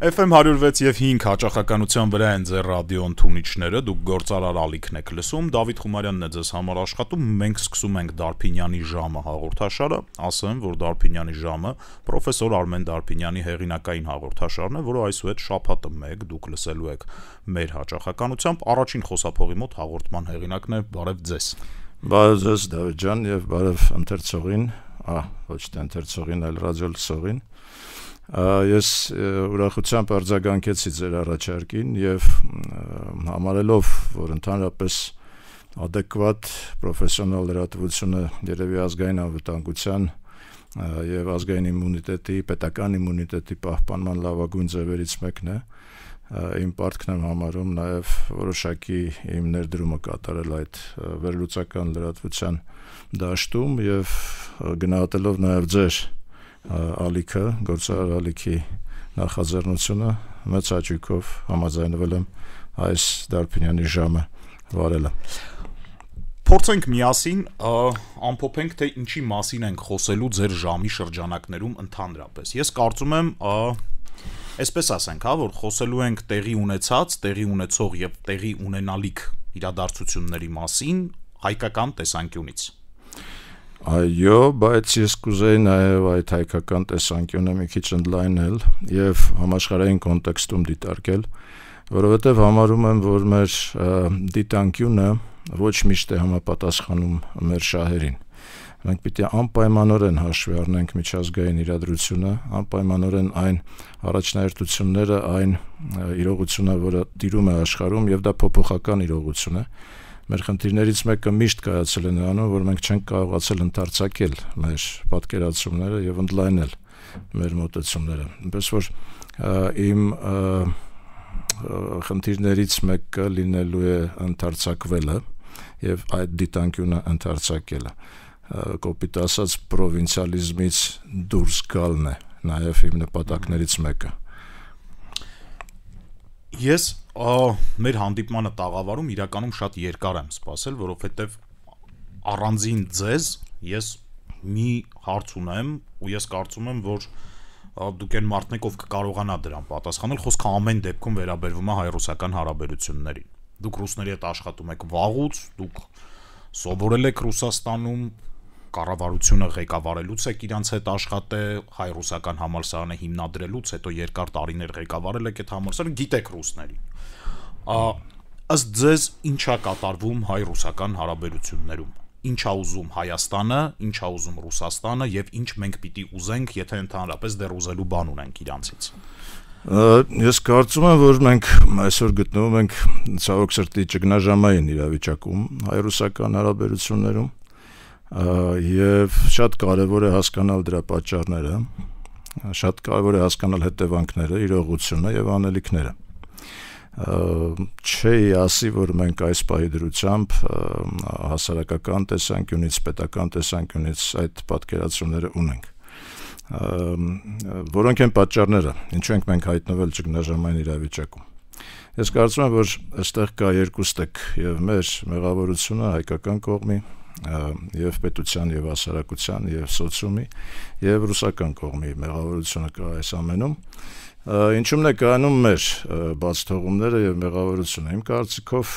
FM 106 եւ 5 հաճախականության վրա են ձեր ռադիո ընդունիչները, դուք գործարար ալիքն եք լսում, Դավիթ Խումարյանն է ձեզ համար աշխատում, մենք սկսում ենք Դարփինյանի ժամը հաղորդաշարը, ասեմ, որ Դարփինյանի ժամը պրոֆեսոր Արմեն Դարփինյանի հեղինակային հաղորդաշարն է, որը այսուհետ շաբաթը 1 դուք լսելու եք մեր հաճախականությամբ, առաջին խոսափողի մոտ հաղորդման հեղինակն է, բարև ձեզ։ Բարև ձեզ Դավիթ ջան եւ բարև ընթերցողին, ոչ թե ընթերցողին, այլ ռադիո լսողին։ Ես ուրախությամբ արձագանքեցի ձեր առաջարկին եւ համարելով, որ ընդհանրապես adekvat պրոֆեսիոնալ լրատվությունը երևի ազգային անվտանգության եւ ազգային իմունիտետի, պետական իմունիտետի պահպանման լավագույն ձևերից մեկն է, իմ պարտքն եմ համարում նաեւ որոշակի իմ ներդրումը կատարել այդ վերլուծական լրատվության դաշտում եւ գնահատելով նաեւ ձեր ալիքը, գործարար ալիքի նախաձեռնությունը մեծ հաճույքով համաձայնվել եմ այս Դարփինյանի ժամը վարելը։ Փորձենք միասին ամփոփենք, թե ինչի մասին ենք խոսելու ձեր ժամի շրջանակներում ընդհանրապես։ Ես կարծում եմ, այսպես ասենք, որ խոսելու ենք տեղի ունեցած, տեղի ունեցող եւ տեղի ունենալիք իրադարձությունների մասին հայկական տեսանկյունից։ Այո, բայց ես կուզեի նաև այդ հայկական տեսանկյունը մի քիչ ընդլայնել եւ համաշխարհային կոնտեքստում դիտարկել, որովհետեւ համարում եմ, որ մեր դիտանկյունը ոչ միշտ է համապատասխանում մեր շահերին։ Մենք պիտի անպայմանորեն հաշվի առնենք միջազգային իրադրությունը, անպայմանորեն այն առաջնահերթությունները, այն իրողությունը, որը տիրում է աշխարհում եւ դա փոփոխական իրողություն է։ Մեր խնդիրներից մեկը միշտ կայացել է նրանում, որ մենք չենք կարողացել ընդարձակել մեր պատկերացումները եւ ընդլայնել մեր մոտեցումները։ Այնպես որ իմ խնդիրներից մեկը լինելու է ընդարձակվելը եւ այդ դիտանկյունը ընդարձակելը։ Կոպիտ ասած պրովինցիալիզմից դուրս գալն է նաեւ իմ նպատակներից մեկը։ Ես մեր հանդիպմանը տաղավարում իրականում շատ երկար եմ սպասել, որովհետև առանձին ձեզ ես մի հարց ունեմ ու ես կարծում եմ, որ դուք այն մարդն եք, ով կկարողանա դրան պատասխանել, խոսքը ամեն դեպքում վերաբերվում է հայ-ռուսական հարաբերություններին։ Դուք ռուսների հետ աշխատում եք վաղուց, դուք սովորել եք Ռուսաստանում, կառավարությունը ղեկավարելուց եք իրանց հետ աշխատել, հայ-ռուսական համալսարանը հիմնադրելուց հետո երկար տարիներ ղեկավարել եք այդ համալսարանը, գիտեք ռուսներին։ Ըստ ձեզ ինչա կատարվում հայ-ռուսական հարաբերություններում։ Ինչ է ուզում Հայաստանը, ինչ է ուզում Ռուսաստանը եւ ինչ մենք պիտի ուզենք, եթե ընդհանրապես դեռ ուզելու բան ունենք իրանցից։ Ես կարծում եմ, որ մենք այսօր գտնվում ենք ցավոք սրտի ճգնաժամային իրավիճակում հայ-ռուսական հարաբերություններում եւ շատ կարեւոր է հասկանալ դրա պատճառները, շատ կարեւոր է հասկանալ հետևանքները, իրողությունը եւ անելիքները։ Չի ասի, որ մենք այս պահի դրությամբ հասարակական տեսանկյունից, պետական տեսանկյունից այդ պատկերացումները ունենք։ Որոնք են պատճառները, ինչու ենք մենք հայտնվել ճգնաժամային իրավիճակում։ Ես կարծում եմ, որ այստեղ կա երկու ստեկ եւ մեր մեղավորությունը հայկական կողմի եւ պետության եւ հասարակության եւ սոցիումի եւ ռուսական կողմի մեղավորությունը կա այս ամենում։ Ինչու՞մն է կայանում մեր բաց թողումները եւ մեղավորությունը։ Իմ կարծիքով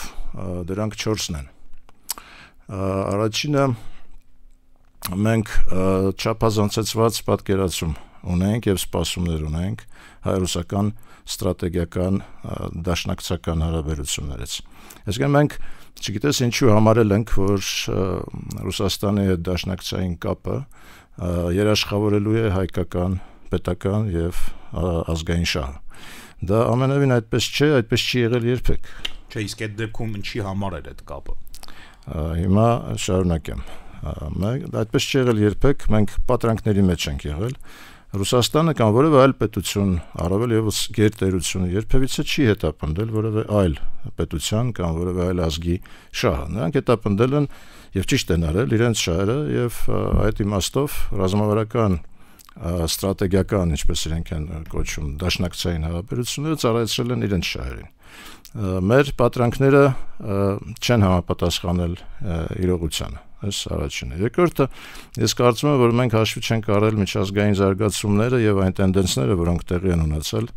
դրանք 4-ն են։ Առաջինը մենք չափազանցեցված պատկերացում ունենք եւ սպասումներ ունենք հայ-ռուսական ստրատեգիական դաշնակցական հարաբերություններից։ Այսինքն մենք չգիտես ինչու համարել ենք, որ Ռուսաստանի հետ դաշնակցային կապը երաշխավորելու է հայկական, պետական եւ ազգային շահը։ Դա ամենևին այդպես չէ, այդպես չի եղել երբեք։ Չէ, իսկ այդ դեպքում ինչի համար էր այդ կապը։ Հիմա շարունակեմ։ Այդպես չի եղել երբեք, մենք պատրանքների մեջ ենք եղել։ Ռուսաստանը կամ որևէ այլ պետություն, առավել եւս գերտերությունը երբևիցե չի հետապնդել որևէ այլ պետության կամ որևէ այլ ազգի շահը։ Նրանք հետապնդել են եւ ճիշտ են արել իրենց շահերը եւ այդ իմաստով ռազմավարական ստրատեգիական, ինչպես իրենք են կոչում, դաշնակցային հարաբերությունները ծառայեցրել են իրենց շահերին։ Մեր պատրանքները չեն համապատասխանել իրողությանը։ Այս առաջինը։ Երկրորդը, ես կարծում եմ, որ մենք հաշվի չենք առել միջազգային զարգացումները եւ այն տենդենսները, որոնք տեղի են ունեցել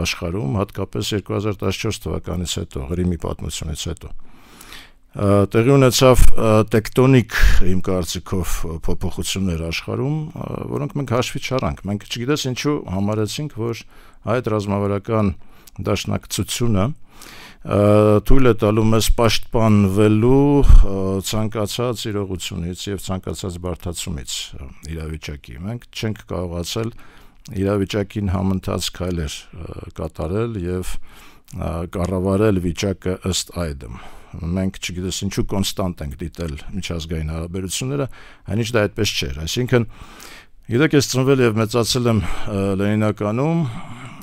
աշխարհում, հատկապես 2014 թվականից հետո, Ղրիմի պատմությունից հետո։ Տեղի ունեցավ տեկտոնիկ իմ կարծիքով փոփոխություններ աշխարհում, որոնք մենք հաշվի չառանք։ Մենք չգիտես ինչու համարեցինք, որ այդ ռազմավարական դաշնակցությունը թույլ է տալու մեզ պաշտպանվելու ցանկացած իրողությունից եւ ցանկացած բարդացումից իրավիճակի։ Մենք չենք կարողացել իրավիճակին համընթաց քայլեր կատարել եւ կառավարել վիճակը ըստ այդմ։ Մենք չգիտես ինչու կոնստանտ ենք դիտել միջազգային հարաբերությունները, այնինչ դա այդպես չէր։ Այսինքն, գիտեք, ես ծնվել եւ մեծացել եմ Լենինականում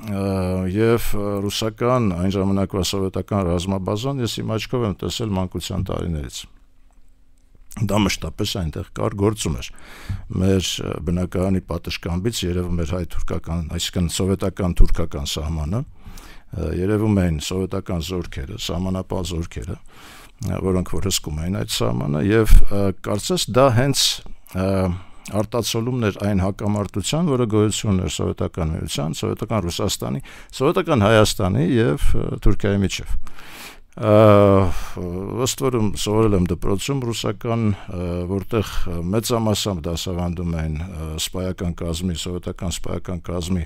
եւ ռուսական այն ժամանակվա սովետական ռազմաբազան ես իմ աչքով եմ տեսել մանկության տարիներից։ Դա մշտապես այնտեղ կար, գործում էր։ Մեր բնակարանի պատշգամբից երևում էր հայ-թուրքական, այսինքն սովետական թուրքական սահմանը, երևում էին սովետական զորքերը, սահմանապահ զորքերը, որոնք որ հսկում էին այդ սահմանը եւ կարծես դա հենց արտացոլումն էր այն հակամարտության, որը գոյություն ուներ սովետական միության, սովետական Ռուսաստանի, սովետական Հայաստանի եւ Թուրքիայի միջև։ Ըստ որում սովորել եմ դպրոցում ռուսական, որտեղ մեծամասամբ դասավանդում են սպայական կազմի, սովետական սպայական կազմի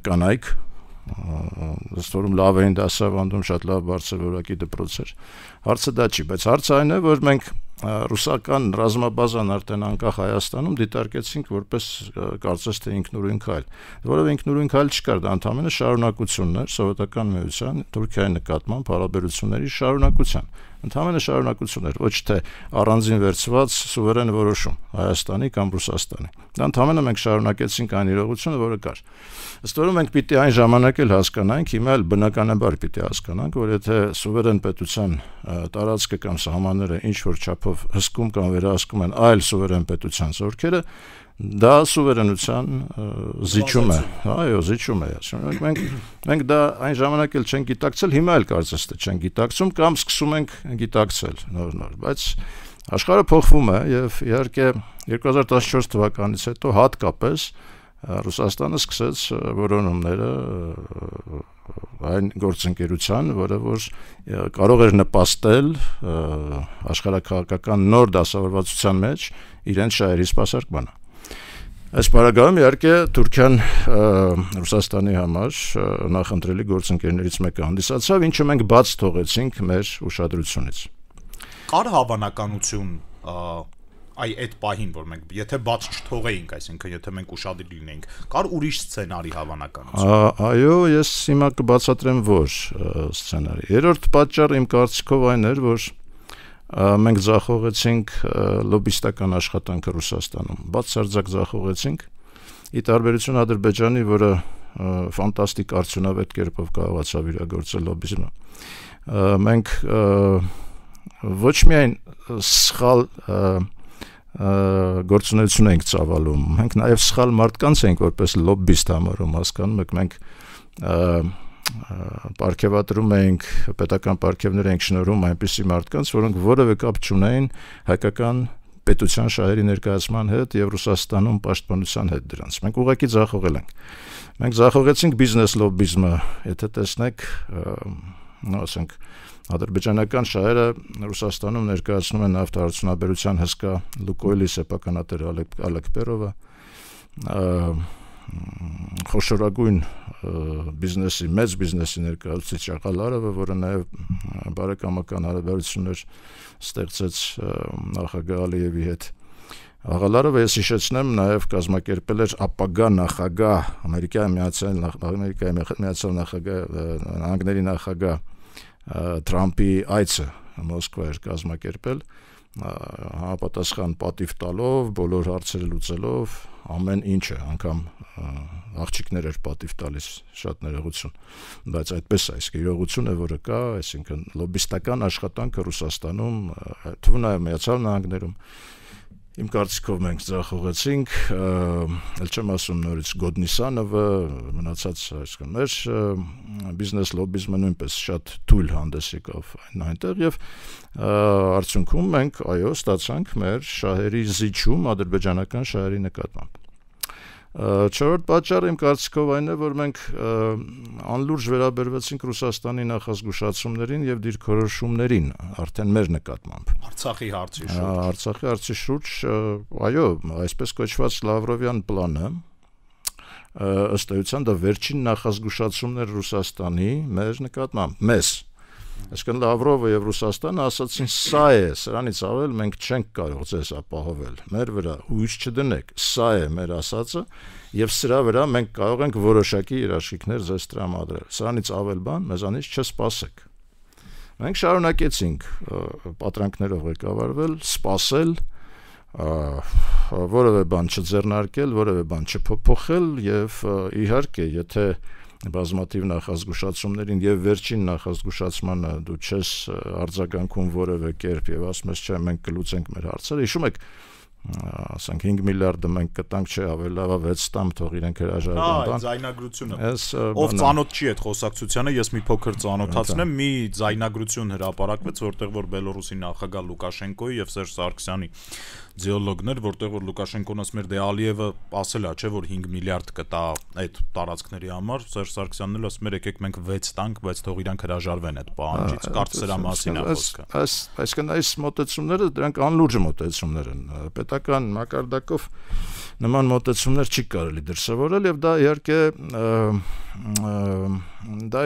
կանայք, ըստ որում լավ էին դասավանդում, շատ լավ բարձր որակի դպրոց էր։ Հարցը դա չի, բայց հարցը այն է, որ մենք ռուսական ռազմաբազան արդեն անկախ Հայաստանում դիտարկեցինք որպես կարծես թե ինքնուրույն քայլ, որովհետև ինքնուրույն քայլ չկար, դա ընդհանրապես շարունակությունն էր սովետական միության Թուրքիայի նկատմամբ հարաբերությունների շարունակության, ընդհանրապես շարունակություն էր, ոչ թե առանձին վերցված սուվերեն որոշում Հայաստանի կամ Ռուսաստանի։ Դա ընդհանրապես մենք շարունակեցինք այն իրողությունը, որը կար։ Ըստ որում մենք պիտի այն ժամանակ էլ հասկանանք, հիմա էլ բնականաբար պիտի հասկանանք, որ եթե սուվերեն պետության տարածքը կամ սահմանները ինչ որ չափով հսկում կամ վերահսկում են այլ սուվերեն պետության զորքերը, դա սուվերենության զիջում է, այո, զիջում է։ Մենք դա այն ժամանակ էլ չենք գիտակցել, հիմա էլ կարծես թե չենք գիտակցում կամ սկսում ենք գիտակցել նոր, բայց աշխարհը փոխվում է եւ իհարկե 2014 թվականից հետո հատկապես Ռուսաստանը սկսեց որոնումները այն գործընկերության, որը որ կարող էր նպաստել աշխարհաքաղաքական նոր դասավորվածության մեջ իրենց շահերի սպասարկմանը։ Այս պարագայում իհարկե Թուրքիան Ռուսաստանի համար նախընտրելի գործընկերներից մեկը հանդիսացավ, ինչը մենք բաց թողեցինք մեր ուշադրությունից։ Կար հավանականություն այդ պահին, որ մենք եթե բաց չթողեինք, այսինքն եթե մենք ուշադիր լինեինք, կար ուրիշ սցենարի հավանականություն։ Այո, ես հիմա կբացատրեմ որ սցենարի։ Երրորդ պատճառը իմ կարծիքով այն էր, որ մենք ձախողեցինք լոբիստական աշխատանքը Ռուսաստանում, բացարձակ ձախողեցինք, ի տարբերություն Ադրբեջանի, որը ֆանտաստիկ արդյունավետ կերպով կարողացավ իրագործել լոբիզմը։ Մենք ոչ միայն սխալ գործունեություն ենք ծավալում, մենք նաև սխալ մարդկանց ենք որպես լոբիստ համարում, հասկանում եք, մենք պարգևատրում ենք, պետական պարգևներ ենք շնորհում այնպիսի մարդկանց, որոնք որևէ կապ չունեին հայկական պետության շահերի ներկայացման հետ եւ Ռուսաստանում պաշտպանության հետ դրանց։ Մենք ուղղակի ձախողել ենք։ Մենք ձախողեցինք բիզնես լոբիզմը, եթե տեսնեք, ասենք ադրբեջանական շահերը Ռուսաստանում ներկայացնում են նավթարդյունաբերության հսկա Լուկոյլի սեփականատեր Ալեքպերովը, խոշորագույն բիզնեսի, մեծ բիզնեսի ներկայացուցիչ Աղալարովը, որը նաև բարեկամական հարաբերություններ ստեղծեց նախագահ Ալիևի հետ։ Աղալարովը ես հիշեցնեմ նաև կազմակերպել էր ապագա նախագահ Ամերիկայի Միացյալ Նահանգների նախագահ Թրամփի այցը Մոսկվա էր կազմակերպել, համապատասխան պատիվ տալով, բոլոր հարցերը լուծելով, ամեն ինչը, անգամ աղջիկներ էր պատիվ տալիս, շատ ներողություն, բայց այդպես է, իսկ իրողությունը, որը կա, այսինքն լոբիստական աշխատանքը Ռուսաստանում, թվում նաև Միացյալ Նահանգներում, իմ կարծիքով մենք ձախողեցինք, ել չեմ ասում նորից Գոդնիսանովը, մնացած այսինքն մեր բիզնես լոբիզմը նույնպես շատ թույլ հանդես եկավ այնտեղ եւ արդյունքում մենք այո ստացանք մեր շահերի զիջում ադրբեջանական շահերի նկատմամբ։ Չորրորդ պատճառը իմ կարծիքով այն է, որ մենք անլուրջ վերաբերվեցինք Ռուսաստանի նախազգուշացումներին եւ դիրքորոշումներին արդեն մեր նկատմամբ։ Արցախի հարցի շուրջ, այո, այսպես կոչված Լավրովյան պլանը ըստ էության դա վերջին նախազգուշացումներ Ռուսաստանի մեր նկատմամբ, մեզ։ Այսինքն Լավրովը եւ Ռուսաստանը ասացին սա է, սրանից ավել մենք չենք կարող ձեզ ապահովել, մեր վրա հույս չդնեք, սա է մեր ասածը եւ սրա վրա մենք կարող ենք որոշակի երաշխիքներ ձեզ տրամադրել, սրանից ավել բան մեզանից չսպասեք։ Մենք շարունակեցինք պատրանքներով ղեկավարվել, սպասել, որևէ բան չձեռնարկել, որևէ բան չփոփոխել եւ իհարկե եթե բազմաթիվ նախազգուշացումներին եւ վերջին նախազգուշացմանը դու չես արձագանքում որևէ կերպ եւ ասում ես չէ մենք կլուծենք մեր հարցերը հիշում եք ասենք 5 միլիարդը մենք կտանք չէ ավելի լավ 6 տամ թող իրենք հրաժարվեն բան ձայնագրությունը ով ծանոթ չի այդ խոսակցությանը ես մի փոքր ծանոթացնեմ մի ձայնագրություն հրապարակվեց որտեղ որ Բելոռուսի նախագահ Լուկաշենկոյի եւ Սերժ Սարգսյանի դիալոգներ որտեղ որ Լուկաշենկոն ասում էր դե Ալիևը ասել է չէ որ 5 միլիարդ կտա այդ տարածքների համար Սերժ Սարգսյանն էլ ասում էր եկեք մենք 6 տանք բայց թող իրանք հրաժարվեն այդ պահանջից կարծես սրա մասին է խոսքը այսինքն այս մոտեցումները դրանք անլուրջ մոտեցումներ են պետական մակարդակով նման մոտեցումներ չի կարելի դրսևորել եւ դա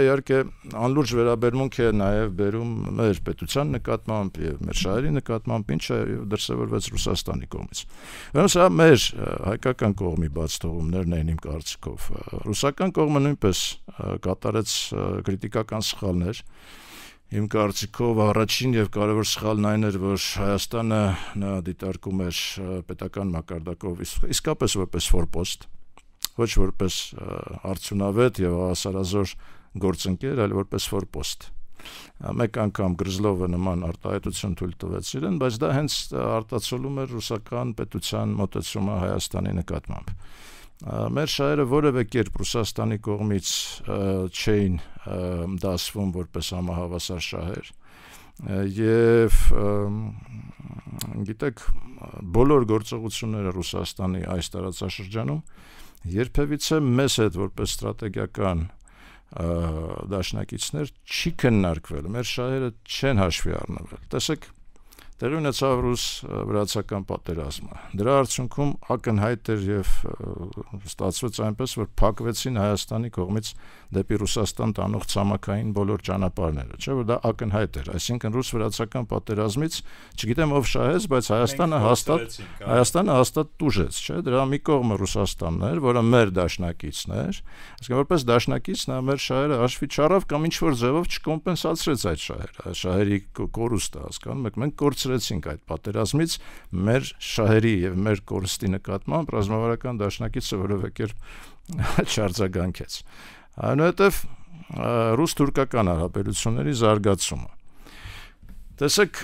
իհարկե անլուրջ վերաբերմունք է նաեւ բերում մեր պետության նկատմամբ եւ մեր շահերի նկատմամբ ինչը դրսևորվեց Ռուսաստանի կողմից։ Ուրեմն սա մեր հայկական կողմի բաց թողումներն են իմ կարծիքով։ Ռուսական կողմը նույնպես կատարեց քրիտիկական սխալներ։ Իմ կարծիքով առաջին եւ կարևոր սխալն այն էր, որ Հայաստանը նա դիտարկում էր պետական մակարդակով իսկապես որպես ֆորպոստ, ոչ որպես արդյունավետ եւ հավասարազոր գործընկեր, այլ որպես ֆորպոստ։ Մեկ անգամ Գրզլովը նման արտահայտություն թույլ տվեց իրեն, բայց դա հենց արտացոլում էր ռուսական պետության մոտեցումը Հայաստանի նկատմամբ։ Մեր շահերը որևէ կերպ Ռուսաստանի կողմից չէին դասվում որպես համահավասար շահեր եւ գիտեք բոլոր գործողությունները Ռուսաստանի այս տարածաշրջանում երբևիցե մեզ հետ որպես ստրատեգիական դաշնակիցներ չի քննարկվել, մեր շահերը չեն հաշվի առնվել։ Տեսեք տեղի ունեցավ ռուս-վրացական պատերազմը։ Դրա արդյունքում ակնհայտ էր եւ ստացվեց այնպես, որ փակվեցին Հայաստանի կողմից դեպի Ռուսաստան տանող ցամաքային բոլոր ճանապարհները, չէ՞ որ դա ակնհայտ էր, այսինքն ռուս-վրացական պատերազմից, չգիտեմ ով շահեց, բայց Հայաստանը հաստատ տուժեց, չէ՞, դրա մի կողմը Ռուսաստանն էր, որը մեր դաշնակիցն էր, այսինքն որպես դաշնակից նա մեր շահերը հաշվի չառավ կամ ինչ որ ձևով չկոմպենսացրեց այդ շահերը, շահերի կորուստը, հասկանում եք, մենք կորցրեցինք այդ պատերազմից մեր շահերի եւ մեր կորստի նկատմամբ ռազմավարական դաշնակիցը որևէ կերպ չարձագանքեց։ Այնուհետև ռուս-թուրքական հարաբերությունների զարգացումը։ Տեսեք,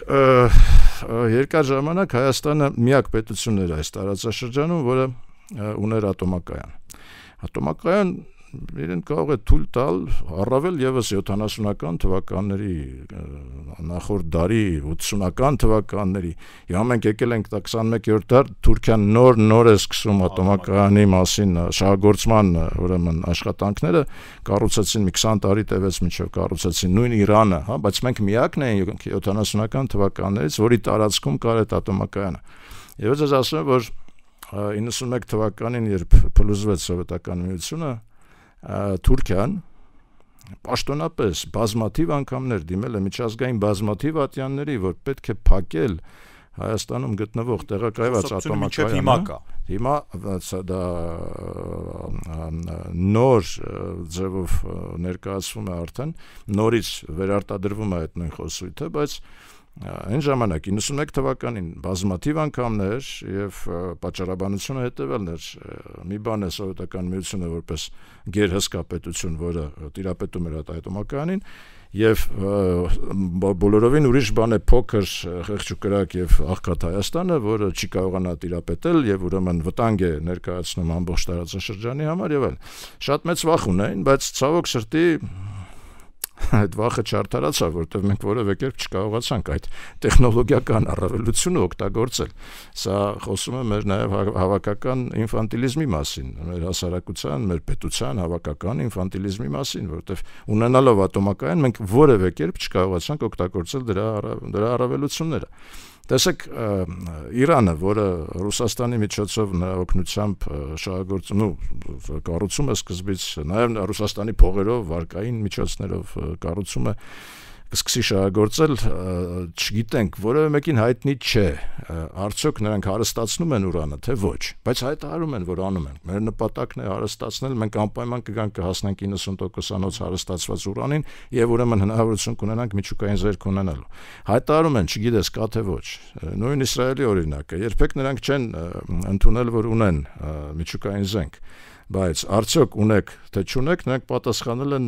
երկար ժամանակ Հայաստանը միակ պետությունն էր այս տարածաշրջանում, որը ուներ ատոմակայան։ Ատոմակայան իրեն կարող է թույլ տալ առավել եւս 70-ական թվականների նախորդ դարի 80-ական թվականների հիմա մենք եկել ենք 21-րդ դար Թուրքիան նոր է սկսում ատոմակայանի մասին շահագործման ուրեմն աշխատանքները կառուցեցին մի 20 տարի տևեց մինչև կառուցեցին նույն Իրանը, հա, բայց մենք միակն ենք 70-ական թվականներից, որի տարածքում կար այդ ատոմակայանը։ Եվ ես ասում եմ, որ 91 թվականին երբ փլուզվեց սովետական միությունը Թուրքիան պաշտոնապես բազմաթիվ անգամներ դիմել է միջազգային բազմաթիվ ատյանների, որ պետք է փակել Հայաստանում գտնվող տեղակայված ատոմակայանը։ Հիմա դա նոր ձևով ներկայացվում է արդեն, նորից վերարտադրվում է այդ նույն խոսույթը, բայց այն ժամանակ 91 թվականին բազմաթիվ անգամներ եւ պատճառաբանությունը հետեւելն էր մի բան է սովետական միությունը որպես գերհսկա պետություն, որը տիրապետում էր ատոմակայանին եւ բոլորովին ուրիշ բան է փոքր խեղճուկրակ եւ աղքատ Հայաստանը, որը չի կարողանա տիրապետել եւ ուրեմն վտանգ է ներկայացնում ամբողջ տարածաշրջանի համար եւ այլն։ Շատ մեծ վախ ունեն, բայց ցավոք սրտի այդ վախը չարդարացավ, որովհետև մենք որևէ կերպ չկարողացանք այդ տեխնոլոգիական առավելությունը օգտագործել։ Սա խոսում է մեր նաև հավաքական ինֆանտիլիզմի մասին, մեր հասարակության, մեր պետության հավաքական ինֆանտիլիզմի մասին, որովհետև ունենալով ատոմակայան մենք որևէ կերպ չկարողացանք օգտագործել դրա առավելությունները։ Տեսեք, Իրանը, որը Ռուսաստանի միջոցով նրա օգնությամբ կառուցում է սկզբից, նաև Ռուսաստանի փողերով, վարկային միջոցներով կառուցում է, կսկսի շահագործել, չգիտենք, որևէ մեկին հայտնի չէ, արդյոք նրանք հարստացնում են ուրանը, թե ոչ, բայց հայտարարում են, որ անում են։ Մեր նպատակն է հարստացնել, մենք անպայման կգանք կհասնենք 90%-անոց հարստացված ուրանին եւ ուրեմն հնարավորություն կունենանք միջուկային զերկ ունենալու։ Հայտարարում են, չգիտես, կա թե ոչ։ Նույն Իսրայելի օրինակը, երբեք նրանք չեն ընդունել, որ ունեն միջուկային զենք։ Բայց արդյոք ունեք, թե չունեք, նրանք պատասխանել են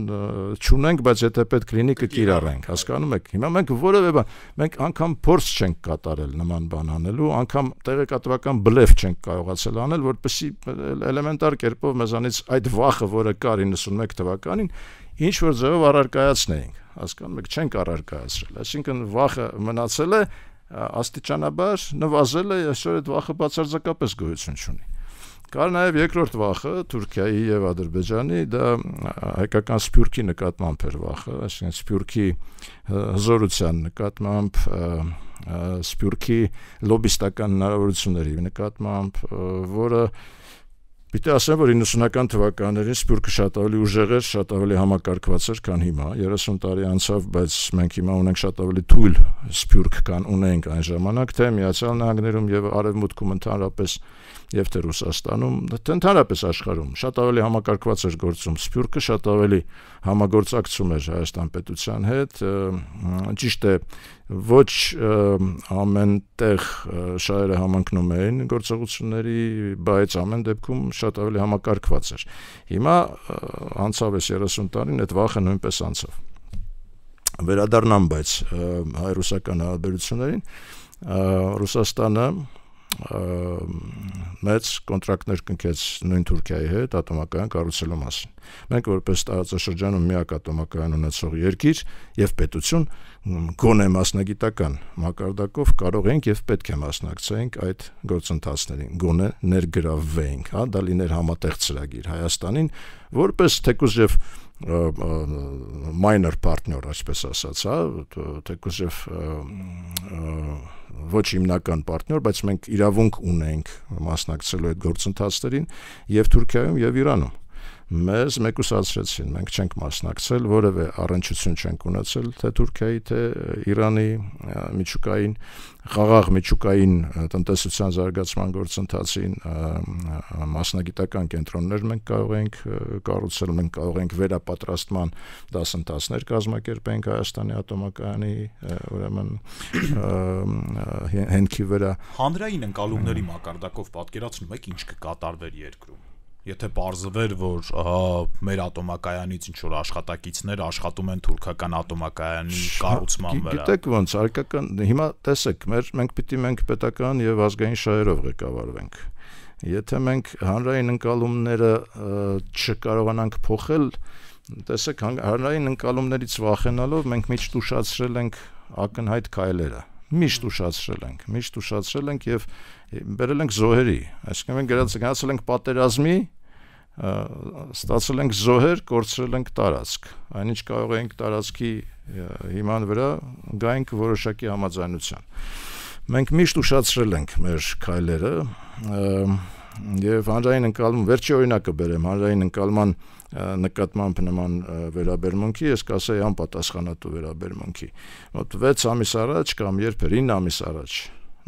չունենք, բայց եթե պետք լինի կկիրառենք, հասկանում եք։ Հիմա մենք որևէ բան, մենք անգամ փորձ չենք կատարել նման բան անելու, անգամ տեղեկատվական բլեֆ չենք կարողացել անել, որպեսզի էլեմենտար կերպով մեզանից այդ վախը, որը կար 91 թվականին, ինչ որ ձևով առարկայացնեինք, հասկանում եք, չենք առարկայացրել, այսինքն վախը մնացել է, աստիճանաբար նվազել է, այսօր այդ վախը բացարձակապես գոյություն չունի։ Կար նաև երկրորդ վախը Թուրքիայի եւ Ադրբեջանի, դա հայկական սփյուռքի նկատմամբ էր վախը, այսինքն սփյուռքի հզորության նկատմամբ, սփյուռքի լոբիստական հնարավորությունների նկատմամբ, որը պիտի ասեմ, որ 90-ական թվականներին սփյուռքը շատ ավելի ուժեղ էր, շատ ավելի համակարգված էր, քան հիմա։ 30 տարի անցավ, բայց մենք հիմա ունենք շատ ավելի թույլ սփյուռք, քան ունենք այն ժամանակ, թե Միացյալ Նահանգներում եւ Արևմուտքում ընդհանրապես եւ թե Ռուսաստանում, թե ընդհանրապես աշխարհում շատ ավելի համակարգված էր գործում սփյուռքը, շատ ավելի համագործակցում էր Հայաստան պետության հետ, ճիշտ է, ոչ ամեն տեղ շահերը համընկնում էին գործողությունների, բայց ամեն դեպքում շատ ավելի համակարգված էր։ Հիմա անցավ էս 30 տարին, այդ վախը նույնպես անցավ։ Վերադառնամ բայց հայ-ռուսական հարաբերություններին, Ռուսաստանը մեծ կոնտրակտներ կնքեց նույն Թուրքիայի հետ ատոմակայան կառուցելու մասին։ Մենք որպես տարածաշրջանում միակ ատոմակայան ունեցող երկիր եւ պետություն գոնե մասնագիտական մակարդակով կարող ենք եւ պետք է մասնակցենք այդ գործընթացներին, գոնե ներգրավվենք, հա, դա լիներ համատեղ ծրագիր Հայաստանին, որպես թեկուզ եւ minor partner, այսպես ասած, հա, թեկուզ եւ ոչ հիմնական պարտներ, բայց մենք իրավունք ունենք մասնակցելու այդ գործընթացներին եւ Թուրքիայում եւ Իրանում։ Մեզ մեկուսացրեցին, մենք չենք մասնակցել, որևէ առնչություն չենք ունեցել թե Թուրքիայի, թե Իրանի միջուկային, խաղաղ միջուկային տնտեսության զարգացման գործընթացին, մասնագիտական կենտրոններ մենք կարող ենք կառուցել, մենք կարող ենք վերապատրաստման դասընթացներ կազմակերպենք Հայաստանի ատոմակայանի, ուրեմն հենքի վրա։ Հանրային ընկալումների մակարդակով պատկերացնում եք ինչ կկատարվեր երկրում։ Եթե պարզվեր, որ մեր ատոմակայանից ինչ-որ աշխատակիցներ աշխատում են թուրքական ատոմակայանի կառուցման վրա։ Գիտեք ոնց, հայկական, հիմա տեսեք, մենք պետք է պետական եւ ազգային շահերով ղեկավարվենք։ Եթե մենք հանրային ընկալումները չկարողանանք փոխել, տեսեք, հանրային ընկալումներից վախենալով մենք միշտ ուշացրել ենք ակնհայտ քայլերը։ Միշտ ուշացրել ենք եւ բերել ենք զոհերի, այսինքն մենք գնացել ենք պատերազմի, ստացել ենք զոհեր, կորցրել ենք տարածք, այնինչ կարող ենք տարածքի հիման վրա գայինք որոշակի համաձայնության։ Մենք միշտ ուշացրել ենք մեր քայլերը եւ հանրային ընկալում, վերջի օրինակը բերեմ, հանրային ընկալման նկատմամբ նման վերաբերմունքի, ես կասեի անպատասխանատու վերաբերմունքի։ Մոտ 6 ամիս առաջ կամ երբ էր 9 ամիս առաջ,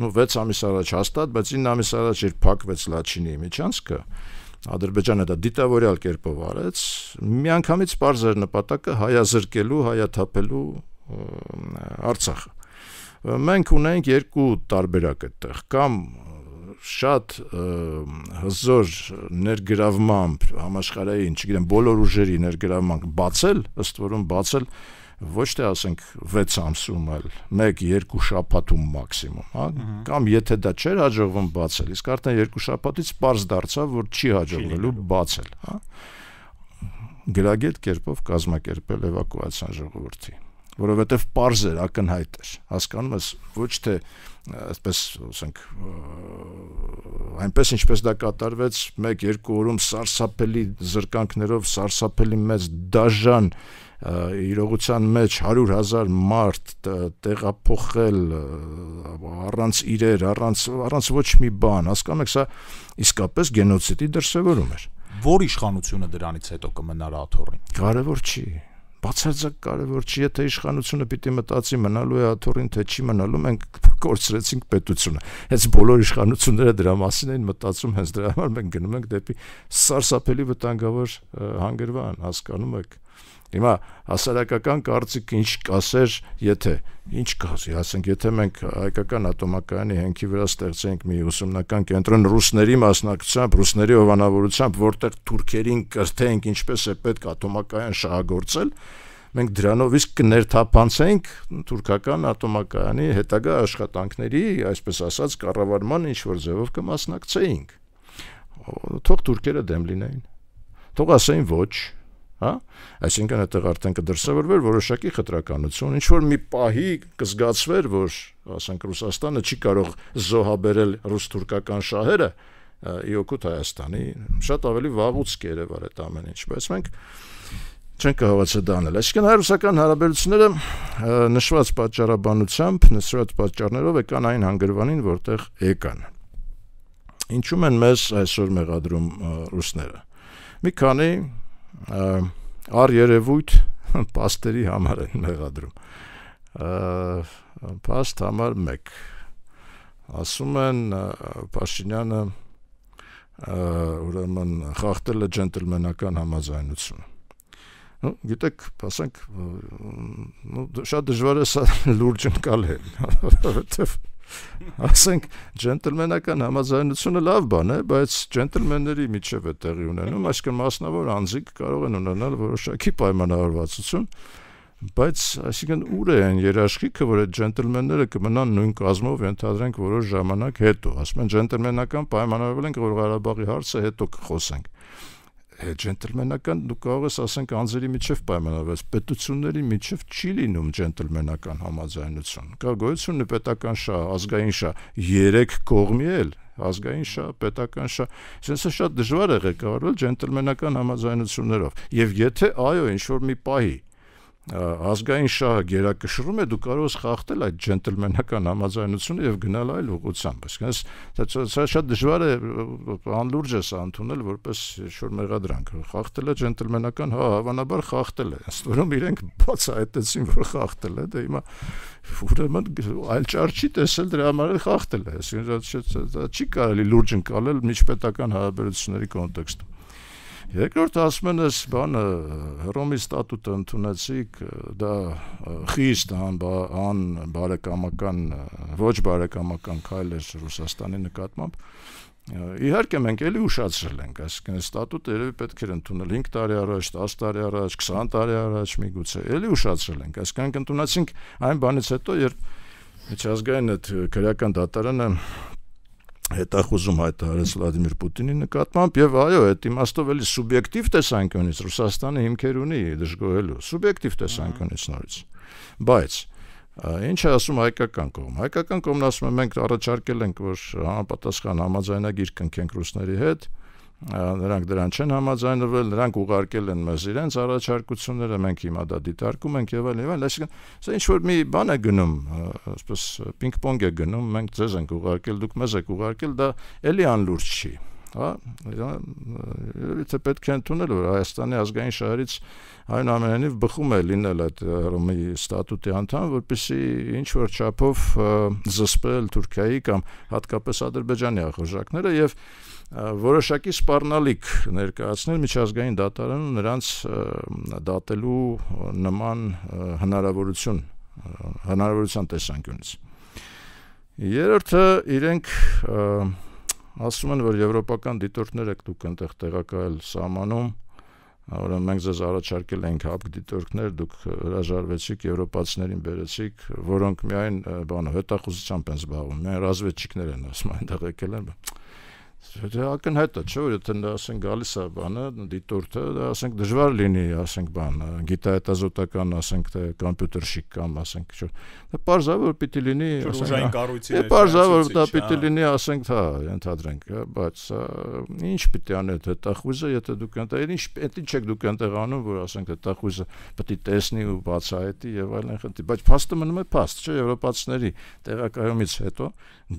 6 ամիս առաջ հաստատ, բայց 9 ամիս առաջ էր փակվեց Լաչինի միջանցքը, Ադրբեջանը դա դիտավորյալ կերպով արեց, միանգամից պարզ էր նպատակը հայազրկելու, հայաթափելու Արցախը։ Մենք ունենք երկու տարբերակ այդտեղ, կամ շատ հզոր ներգրավմամբ համաշխարհային, չգիտեմ, բոլոր ուժերի ներգրավմամբ բացել, ըստ որում բացել ոչ թե ասենք 6 ամսում, այլ 1-2 շաբաթում մաքսիմում, հա, կամ եթե դա չէր հաջողվում բացել, իսկ արդեն 2 շաբաթից պարզ դարձավ, որ չի հաջողվելու բացել, հա։ գրագետ կերպով կազմակերպել էվակուացիան ժողովրդի, որովհետև պարզ էր, ակնհայտ էր, հասկանում ես, ոչ թե այսպես, ասենք, այնպես ինչպես դա կատարվեց 1-2 օրում սարսափելի զրկանքներով, սարսափելի մեծ դաժան իրողության մեջ 100,000 մարդ տեղափոխել առանց իրեր, առանց ոչ մի բան, հասկանում եք, սա իսկապես գենոցիդի դրսևորում էր։ Որ իշխանությունը դրանից հետո կմնար աթոռին։ Կարևոր չի, բացարձակ կարևոր չի, եթե իշխանությունը պիտի մտածի մնալու է աթոռին, թե չի մնալու, մենք կորցրեցինք պետությունը։ Հենց բոլոր իշխանությունները դրա մասին են մտածում, հենց դրա համար մենք գնում ենք դեպի սարսափելի վտանգավոր հանգրվան, հասկանում եք։ Հիմա հասարակական կարծիքը ինչ կասեր, ինչ կասի, ասենք, եթե մենք հայկական ատոմակայանի հենքի վրա ստեղծենք մի ուսումնական կենտրոն ռուսների մասնակցությամբ, ռուսների հովանավորությամբ, որտեղ թուրքերին կրթենք ինչպես է պետք ատոմակայան շահագործել, մենք դրանով իսկ կներթափանցենք թուրքական ատոմակայանի հետագա աշխատանքների, այսպես ասած, կառավարման ինչ-որ ձևով կմասնակցեինք։ Թող թուրքերը դեմ լինեին, թող ասեին ոչ, այսինքն այդտեղ արդեն կդրսևորվեր որոշակի խտրականություն, ինչ-որ մի պահի կզգացվեր, որ, ասենք, Ռուսաստանը չի կարող զոհաբերել ռուս-թուրքական շահերը ի օգուտ Հայաստանի, շատ ավելի վաղուց կերևար այդ ամեն ինչ, բայց մենք չենք կարողացել դա անել։ Այսինքն հայ-ռուսական հարաբերությունները նշված պատճառաբանությամբ, նշված պատճառներով եկան այն հանգրվանին, որտեղ եկան։ Ինչու են մեզ այսօր մեղադրում ռուսները։ Մի քանի առերևույթ փաստերի համար են մեղադրում։ Փաստ համար 1 ասում են Փաշինյանը ուրեմն խախտել է ջենտլմենական համաձայնությունը։ Գիտեք, ասենք, շատ դժվար է սա լուրջ ընկալել, որովհետև ասենք, ջենտլմենական համաձայնությունը լավ բան է, բայց ջենտլմենների միջև է տեղի ունենում, այսինքն մասնավոր անձինք կարող են ունենալ որոշակի պայմանավորվածություն, բայց այսինքն ուր է այն երաշխիքը, որ այդ ջենտլմենները կմնան նույն կազմով, ենթադրենք որոշ ժամանակ հետո, ասում են ջենտլմենական պայմանավորվել ենք, որ Ղարաբաղի հարցը հետո կխոսենք։ Ջենտլմենական դու կարող ես ասենք անձերի միջև պայմանավորված, պետությունների միջև չի լինում ջենտլմենական համաձայնություն։ Կա գոյություն է պետական շահ, ազգային շահ, 3 կողմի էլ, ազգային շահ, պետական շահ, այսինքն շատ դժվար է ղեկավարվել ջենտլմենական համաձայնություններով։ Եվ եթե այո, ինչ որ մի պահի ազգային շահը գերակշռում է, դու կարող ես խախտել այդ ջենտլմենական համաձայնությունը եւ գնալ այլ ուղղությամբ։ Այսինքն սա շատ դժվար է, անլուրջ է սա ընդունել որպես ինչ-որ մեղադրանք։ Խախտել է ջենտլմենական, հավանաբար խախտել է։ Ըստ որում իրենք բացահայտեցին, որ խախտել է, դե հիմա ուրեմն այլ ճար չի տեսել, դրա համար էլ խախտել է։ Այսինքն դա չի կարելի լուրջ ընկալել միջպետական հարաբերությունների կոնտեքստում։ Երկրորդ ասում են այս բանը Հռոմի ստատուտը ընդունեցիք, դա խիստ բարեկամական, ոչ բարեկամական քայլ էր Ռուսաստանի նկատմամբ։ Իհարկե մենք էլի ուշացրել ենք, այսինքն ստատուտը երևի պետք էր ընդունել 5 տարի առաջ, 10 տարի առաջ, 20 տարի առաջ միգուցե, էլի ուշացրել ենք, այսինքն ընդունեցինք այն բանից հետո, երբ միջազգային այդ քրեական դատարանը հետախուզում հայտարարեց Վլադիմիր Պուտինի նկատմամբ եւ այո, այդ իմաստով էլի սուբյեկտիվ տեսանկյունից Ռուսաստանը հիմքեր ունի դժգոհելու, սուբյեկտիվ տեսանկյունից նորից։ Բայց ինչ է ասում հայկական կողմը։ Հայկական կողմն ասում է մենք առաջարկել ենք, որ համապատասխան համաձայնագիր կնքենք ռուսների հետ, նրանք դրան չեն համաձայնվել, նրանք ուղարկել են մեզ իրենց առաջարկությունները, մենք հիմա դա դիտարկում ենք եւ այլն, այսինքն սա ինչ որ մի բան է գնում, այսպես պինգ-պոնգ է գնում, մենք ձեզ ենք ուղարկել, դուք մեզ եք ուղարկել, դա էլի անլուրջ չի, հա, թե պետք է ընդունել, որ Հայաստանի ազգային շահերից այնուամենայնիվ բխում է լինել այդ Հռոմի ստատուտի անդամ, որպեսզի ինչ որ չափով զսպել Թուրքիայի կամ հատկապես Ադրբեջանի ախորժակները եւ որոշակի սպառնալիք ներկայացնել միջազգային դատարանում նրանց դատելու նման հնարավորության տեսանկյունից։ Երրորդը իրենք ասում են, որ եվրոպական դիտորդներ եք դուք այնտեղ տեղակայել սահմանում, ուրեմն մենք ձեզ առաջարկել ենք հապկ դիտորդներ, դուք հրաժարվեցիք, եվրոպացիներին բերեցիք, որոնք միայն հետախուզությամբ են զբաղվում, միայն ռազմետչիկներ են ասում այնտեղ եկել են։ Ակնհայտ է, չէ՞ որ եթե ասենք գալիս է բանը, դիտորդը, դա ասենք դժվար լինի, ասենք բան, գիտահետազոտական, ասենք թե կոմպյուտերշիկ կամ ասենք չէ։ Դա բարձա որ պիտի լինի, ուժային կառույցի մեջ։ Բարձա որ դա պիտի լինի, ասենք, հա, ենթադրենք, բայց ինչ պիտի անի հետախույզը, եթե դուք այնտեղ ինչ եք դուք այնտեղ անում, որ ասենք հետախույզը պիտի տեսնի ու բացահայտի եւ այլն խնդիր, բայց փաստը մնում է փաստ, չէ՞, եվրոպացիների տեղակայումից հետո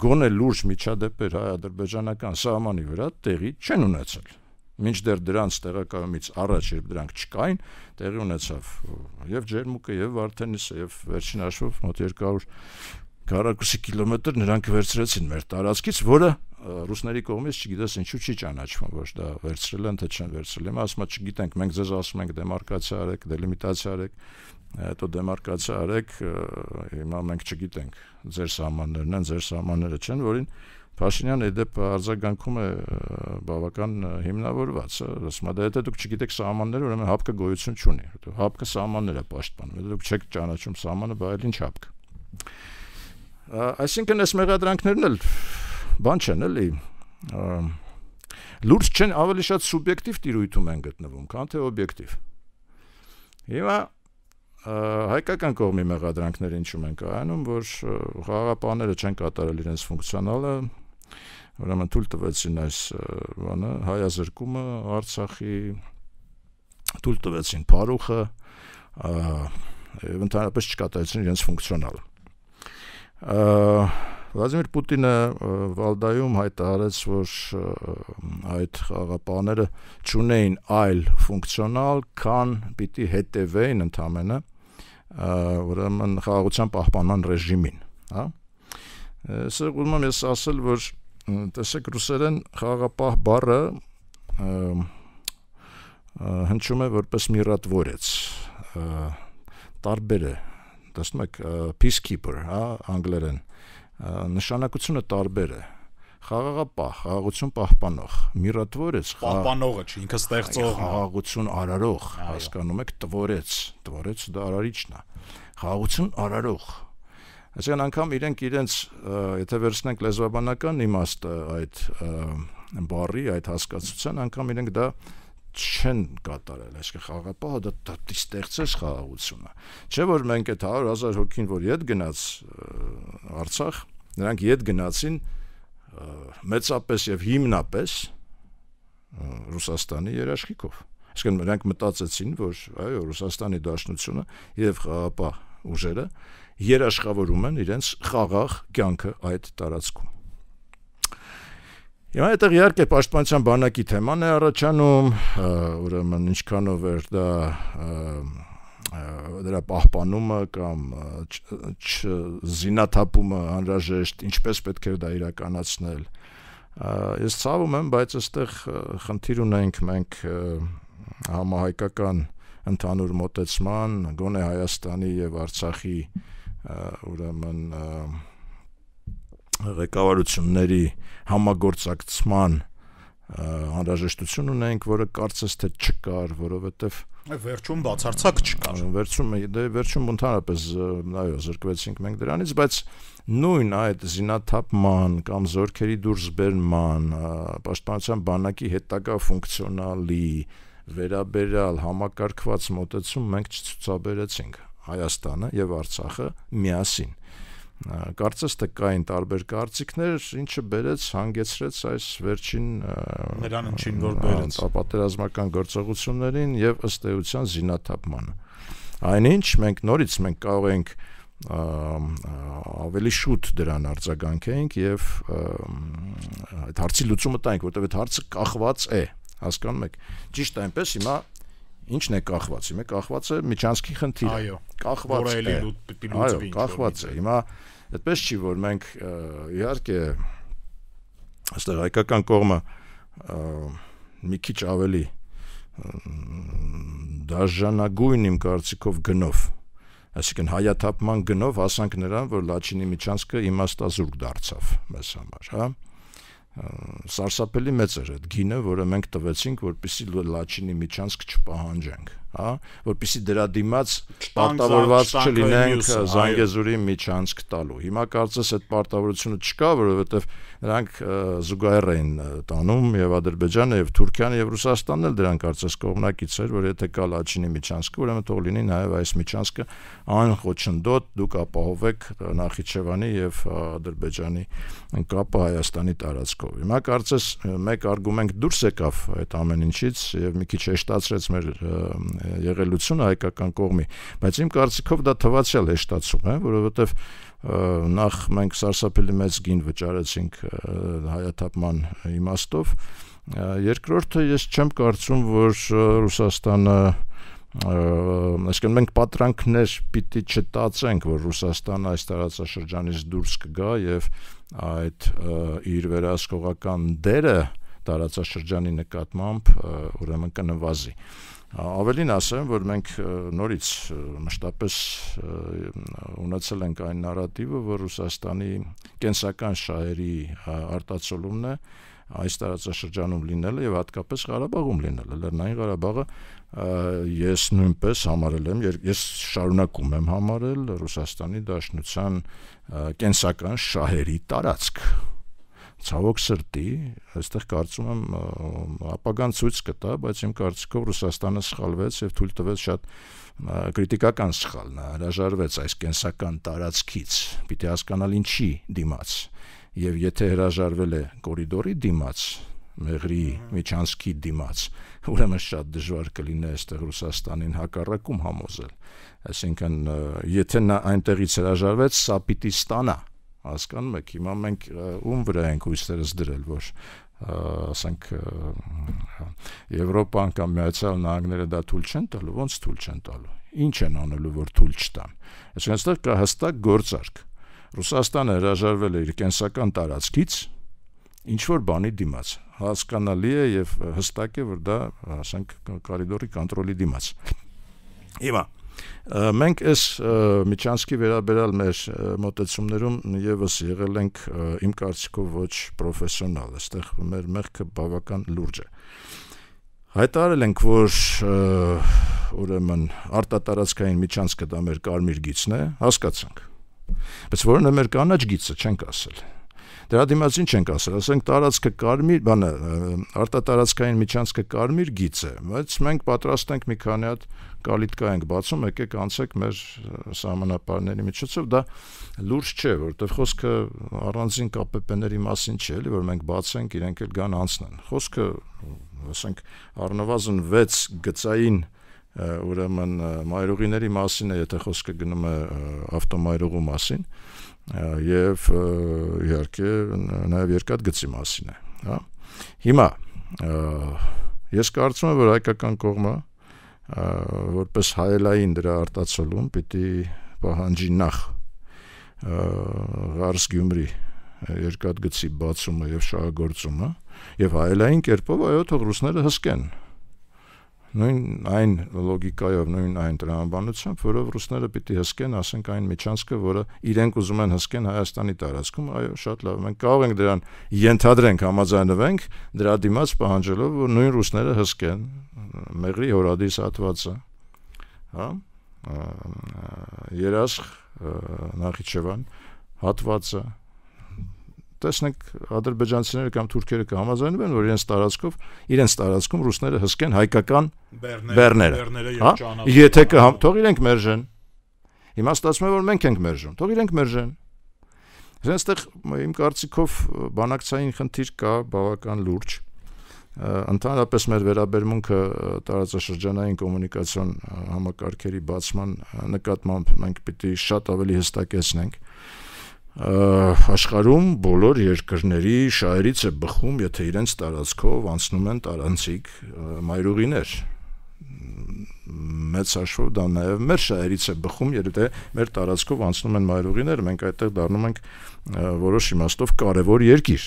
գոնե լուրջ միջադեպեր հայ-ադրբեջանական սահմանի վրա տեղի չեն ունեցել։ Մինչդեռ դրանց տեղակայումից առաջ, երբ դրանք չկային, տեղի ունեցավ եւ Ջերմուկը, եւ Վարդենիսը, եւ վերջին հաշվով մոտ 200 քառակուսի կիլոմետր նրանք վերցրեցին մեր տարածքից, որը ռուսների կողմից չգիտես ինչու չի ճանաչվում, ոչ դա վերցրել են թե չեն վերցրել։ Հիմա ասում եմ, չգիտենք, մենք ձեզ ասում ենք դեմարկացիա արեք, դելիմիտացիա արեք, հետո դեմարկացիա արեք, հիմա մենք չգիտենք, ձեր սահմաններն են, ձեր սահմանները չեն, որին Փաշինյանը դեպ արձագանքում է բավական հիմնավորված, ասում է, դա եթե դուք չգիտեք սահմանները, ուրեմն հապկը գոյություն չունի, հապկը սահմաններ է պաշտպանում, եթե դուք չեք ճանաչում սահմանը, բա այլ ինչ հապկ։ Այսինքն այս մեղադրանքներն էլ բան չեն, էլի լուրջ չեն, ավելի շատ սուբյեկտիվ տիրույթում են գտնվում, քան թե օբյեկտիվ։ Հիմա հայկական կողմի մեղադրանքները ինչու են կայանում, որ խաղաղապահները չեն կատարել իրենց ֆունկցիոնալը, ուրեմն թույլ տվեցին այս բանը, հայազրկումը Արցախի, թույլ տվեցին Փարուխը, եւ ընդհանրապես չկատարեցին իրենց ֆունկցիոնալը։ Վլադիմիր Պուտինը Վալդայում հայտարարեց, որ այդ խաղաղապահները չունեին այլ ֆունկցիոնալ, քան պիտի հետևեին ընդամենը ուրեմն խաղաղության պահպանման ռեժիմին, հա։ Սա ուզում եմ ես ասել, որ տեսեք ռուսերեն խաղաղապահ բառը հնչում է որպես միրատվորец, տարբեր է, տեսնում եք, peacekeeper, հա, անգլերեն, նշանակությունը տարբեր է, խաղաղապահ, խաղաղություն պահպանող, միրատվորец, պահպանողը չի, ինքը ստեղծող, խաղաղություն արարող, հասկանում եք, տվորец դա արարիչն է, խաղաղություն արարող։ Այսինքն անգամ իրենց, եթե վերցնենք լեզվաբանական իմաստը այդ բառի, այդ հասկացության, անգամ իրենք դա չեն կատարել, այսինքն խաղաղապահը դա ստեղծեց խաղաղությունը։ Չէ՞ որ մենք այդ 100,000 հոգին, որ ետ գնաց Արցախ, նրանք ետ գնացին մեծապես եւ հիմնապես Ռուսաստանի երաշխիքով։ Այսինքն նրանք մտածեցին, որ այո, Ռուսաստանի Դաշնությունը եւ խաղաղապահ ուժերը երաշխավորում են իրենց խաղաղ կյանքը այդ տարածքում։ Հիմա այդտեղ իհարկե պաշտպանության բանակի թեման է առաջանում, ուրեմն ինչքանով էր դա դրա պահպանումը կամ զինաթափումը անհրաժեշտ, ինչպես պետք է դա իրականացնել։ Ես ցավում եմ, բայց այստեղ խնդիր ունենք մենք համահայկական ընդհանուր մոտեցման, գոնե Հայաստանի եւ Արցախի ուրեմն ղեկավարությունների համագործակցման անհրաժեշտություն ունենք, որը կարծես թե չկար, որովհետեւ վերջում բացարձակ չկար։ Վերջում ընդհանրապես այո, զրկվեցինք մենք դրանից, բայց նույն այդ զինաթափման կամ զորքերի դուրսբերման, պաշտպանության բանակի հետագա ֆունկցիոնալի վերաբերյալ համակարգված մոտեցում մենք չցուցաբերեցինք Հայաստանը եւ Արցախը միասին։ Կարծես թե կային տարբեր կարծիքներ, ինչը բերեց հանգեցրեց այս վերջին նրան ինչին որ բերեց պատերազմական գործողություններին եւ ըստ էության զինաթափմանը։ Այնինչ մենք նորից կարող ենք ավելի շուտ դրան արձագանքենք եւ այդ հարցի լուծումը տանք, որտեղ այդ հարցը կախված է, հասկանում եք։ Ճիշտ այնպես հիմա ինչն է կախված։ Հիմա կախված է Միչանսկի խնդիրը։ Այո, կախված է։ Այո, կախված է։ Հիմա այդպես չի, որ մենք իհարկե այստեղ հայկական կողմը մի քիչ ավելի դաժանագույն իմ կարծիքով գնով, այսինքն հայաթափման գնով հասանք նրան, որ Լաչինի Միչանսկը իմաստազուրկ դարձավ մեզ համար, հա։ Սարսափելի մեծ էր այդ գինը, որը մենք տվեցինք, որպեսզի Լաչինի Միչանսկ չպահանջենք, հա, որպեսզի դրա դիմաց պարտավորված չլինենք Զանգեզուրի միջանցք տալու։ Հիմա կարծես այդ պարտավորությունը չկա, որովհետև նրանք զուգահեռ էին տանում եւ Ադրբեջանը եւ Թուրքիան եւ Ռուսաստանն էլ դրան կարծես կողմնակից էր, որ եթե կա Լաչինի միջանցքը, ուրեմն թող լինի նաեւ այս միջանցքը անխոչնդոտ դուք ապահովեք Նախիջևանի եւ Ադրբեջանի կապը Հայաստանի տարածքով։ Հիմա կարծես մեկ արգումենտ դուրս եկավ այդ ամեն ինչից եւ մի քիչ հեշտացրեց մեր եղելությունը հայկական կողմի, բայց իմ կարծիքով դա թվացial հեշտացում է, որովհետեւ նախ մենք սարսափելի մեծ գին վճարեցինք հայաթափման իմաստով, երկրորդը ես չեմ կարծում, որ Ռուսաստանը այսինքն մենք պատրանքներ պիտի չտածենք, որ Ռուսաստանը այս տարածաշրջանից դուրս կգա եւ այդ իր վերահսկողական դերը տարածաշրջանի նկատմամբ ուրեմն կնվազի։ Ավելին ասեմ, որ մենք նորից մշտապես ունեցել ենք այն նարատիվը, որ Ռուսաստանի կենսական շահերի արտացոլումն է այս տարածաշրջանում լինելը եւ հատկապես Ղարաբաղում լինելը։ Լեռնային Ղարաբաղը ես նույնպես համարել եմ, ես շարունակում եմ համարել Ռուսաստանի Դաշնության կենսական շահերի տարածք։ Ցավոք սրտի, այստեղ կարծում եմ ապագան ցույց կտա, բայց իմ կարծիքով Ռուսաստանը սխալվեց եւ թույլ տվեց շատ քրիտիկական սխալ, նա հրաժարվեց այս կենսական տարածքից, պիտի հասկանալ ինչի դիմաց, եւ եթե հրաժարվել է կորիդորի դիմաց, Մեղրի միջանցքի դիմաց, ուրեմն շատ դժվար կլինի այստեղ Ռուսաստանին հակառակում համոզել, այսինքն եթե նա այնտեղից հրաժարվեց, սա պիտի ստանա, հասկանում եք, հիմա մենք ում վրա ենք հույսերս դրել, որ ասենք Եվրոպան կամ Միացյալ Նահանգները դա թույլ չեն տալու, ոնց թույլ չեն տալու, ինչ են անելու, որ թույլ չտան, այսինքն այստեղ կա հստակ գործարք, Ռուսաստանը հրաժարվել է իր կենսական տարածքից, ինչ որ բանի դիմաց, հասկանալի է եւ հստակ է, որ դա, ասենք, կորիդորի կոնտրոլի դիմաց։ Հիմա մենք այս միջանցքի վերաբերյալ մեր մոտեցումներում եւս եղել ենք իմ կարծիքով ոչ պրոֆեսիոնալ, այստեղ մեր մեղքը բավական լուրջ է։ Հայտարարել ենք, որ ուրեմն արտատարածքային միջանցքը դա մեր կարմիր գիծն է, հասկացանք։ Բայց որն է մեր կանաչ գիծը, չենք ասել։ Դրա դիմաց ինչ ենք ասել, ասենք տարածքը կարմիր, բանը արտատարածքային միջանցքը կարմիր գիծ է, բայց մենք պատրաստ ենք մի քանի հատ կալիտկա ենք բացում, եկեք անցեք մեր սահմանապարների միջոցով, դա լուրջ չէ, որովհետև խոսքը առանձին ԿՊՊ-ների մասին չէ, էլի որ մենք բացենք, իրենք էլ գան անցնեն։ Խոսքը, ասենք, առնվազն 6 գծային ուրեմն մայրուղիների մասին է, եթե խոսքը գնում է ավտոմայրուղու մասին, եւ իհարկե նաեւ երկաթգծի մասին է, հա։ Հիմա ես կարծում եմ, որ հայկական կողմը որպես հայելային դրա արտացոլում պիտի պահանջի նախ Ղարս Գյումրի երկաթգծի բացումը եւ շահագործումը եւ հայելային կերպով այո թող ռուսները հսկեն նույն այն լոգիկայով, նույն այն տրամաբանությամբ, որով ռուսները պիտի հսկեն, ասենք այն միջանցքը, որը իրենք ուզում են հսկեն Հայաստանի տարածքում, այո, շատ լավ, մենք կարող ենք դրան ենթադրենք, համաձայնվենք, դրա դիմաց պահանջելով, որ նույն ռուսները հսկեն Մեղրի հորադիս հատվածը, հա, Երասխ, Նախիջևան հատվածը, տեսնենք ադրբեջանցիները կամ թուրքերը կհամաձայնվեն, որ իրենց տարածքում ռուսները հսկեն հայկական բեռները, հա, եթե թող իրենք մերժեն, հիմա ստացվում է, որ մենք ենք մերժում, թող իրենք մերժեն, այստեղ իմ կարծիքով բանակցային խնդիր կա բավական լուրջ, ընդհանրապես մեր վերաբերմունքը տարածաշրջանային կոմունիկացիոն համակարգերի բացման նկատմամբ մենք պիտի շատ ավելի հստակեցնենք, աշխարհում բոլոր երկրների շահերից է բխում, եթե իրենց տարածքով անցնում են տարանցիկ մայրուղիներ, մեծ հաշվով դա նաև մեր շահերից է բխում, եթե մեր տարածքով անցնում են մայրուղիներ, մենք այդտեղ դառնում ենք որոշ իմաստով կարևոր երկիր,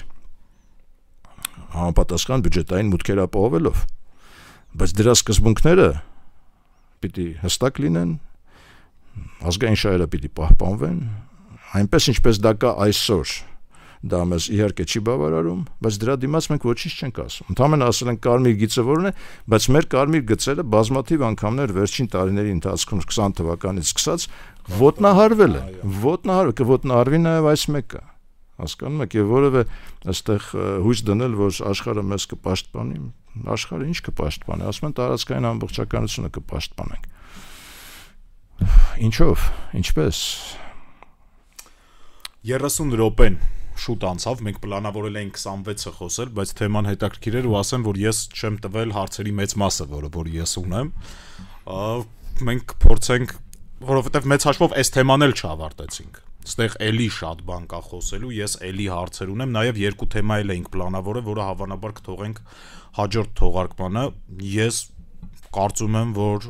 համապատասխան բյուջետային մուտքեր ապահովելով, բայց դրա սկզբունքները պիտի հստակ լինեն, ազգային շահերը պիտի պահպանվեն, այնպես ինչպես դա կա այսօր, դա մեզ իհարկե չի բավարարում, բայց դրա դիմաց մենք ոչինչ չենք ասում։ Ընդհանրապես ասել են կարմիր գիծը որն է, բայց մեր կարմիր գծերը բազմաթիվ անգամներ վերջին տարիների ընթացքում 20 թվականից սկսած ոտնահարվել են։ Կոտնահարվի նաև այս մեկը։ Հասկանում եք, եւ որևէ այստեղ հույս դնել, որ աշխարհը մեզ կպաշտպանի, աշխարհը ինչ կպաշտպանի, ասում են տարածքային ամբողջականությունը կպաշտպանենք։ Ինչով, ինչպես 30 րոպեն շուտ անցավ, մենք պլանավորել էինք 26-ը խոսել, բայց թեման հետաքրքիր էր ու ասեմ, որ ես չեմ տվել հարցերի մեծ մասը, որ ես ունեմ։ Մենք փորձենք, որովհետև մեծ հաշվով այս թեման էլ չավարտեցինք։ Այստեղ էլի շատ բան կա խոսելու, ես էլի հարցեր ունեմ, նաև երկու թեմա էլ էինք պլանավորել, որը հավանաբար կթողենք հաջորդ թողարկմանը։ Ես կարծում եմ, որ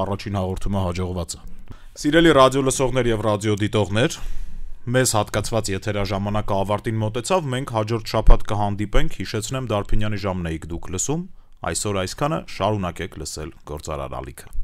առաջին հաղորդումը հաջողված է։ Սիրելի ռադիո լսողներ եւ ռադիո դիտողներ, մեզ հատկացված եթերաժամանակը ավարտին մոտեցավ, մենք հաջորդ շաբաթ կհանդիպենք, հիշեցնեմ Դարփինյանի ժամն եք դուք լսում, այսօր այսքանը, շարունակեք լսել Գործարար ալիքը։